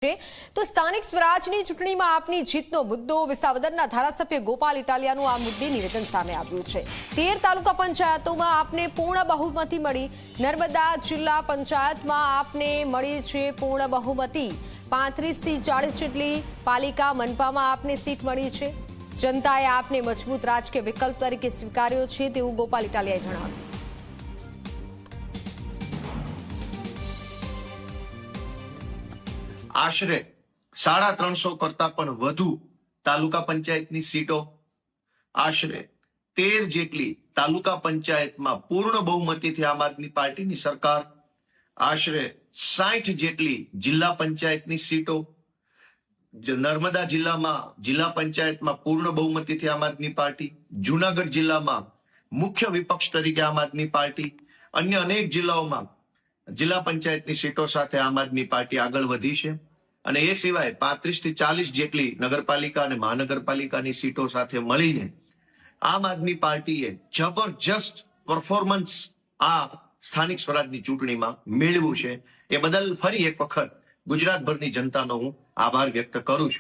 તો સ્થાનિક સ્વરાજની ચૂંટણીમાં આપની જીતનો મુદ્દો વિસાવદરના ધારાસભ્ય ગોપાલ ઇટાલિયાનું આ મુદ્દે નિવેદન સામે આવ્યું છે। 13 તાલુકા પંચાયતોમાં આપને પૂર્ણ બહુમતી મળી। નર્મદા જિલ્લા પંચાયતમાં આપને મળી છે પૂર્ણ બહુમતી। 35 થી 40 જેટલી પાલિકા મનપામાં આપને સીટ મળી છે। જનતાએ આપને મજબૂત રાજકીય વિકલ્પ તરીકે સ્વીકાર્યો છે તેવું ગોપાલ ઇટાલિયાએ જણાવ્યું। આશરે 350 કરતા પણ વધુ તાલુકા પંચાયતની સીટો, આશરે 13 જેટલી તાલુકા પંચાયતમાં પૂર્ણ બહુમતીથી આમ આદમી પાર્ટીની સરકાર, આશરે 60 જેટલી જિલ્લા પંચાયતની સીટો, નર્મદા જિલ્લામાં જિલ્લા પંચાયતમાં પૂર્ણ બહુમતીથી આમ આદમી પાર્ટી, જુનાગઢ જિલ્લામાં મુખ્ય વિપક્ષ તરીકે આમ આદમી પાર્ટી, અન્ય અનેક જિલ્લાઓમાં જિલ્લા પંચાયતની સીટો સાથે આમ આદમી પાર્ટી આગળ વધી છે। અને એ સિવાય 35 થી 40 જેટલી નગરપાલિકા અને મહાનગરપાલિકાની સીટો સાથે મળીને આમ આદમી પાર્ટીએ જબરજસ્ત પરફોર્મન્સ આ સ્થાનિક સ્વરાજની ચૂંટણીમાં મેળવ્યું છે। એ બદલ ફરી એક વખત ગુજરાતભરની જનતાનો હું આભાર વ્યક્ત કરું છું।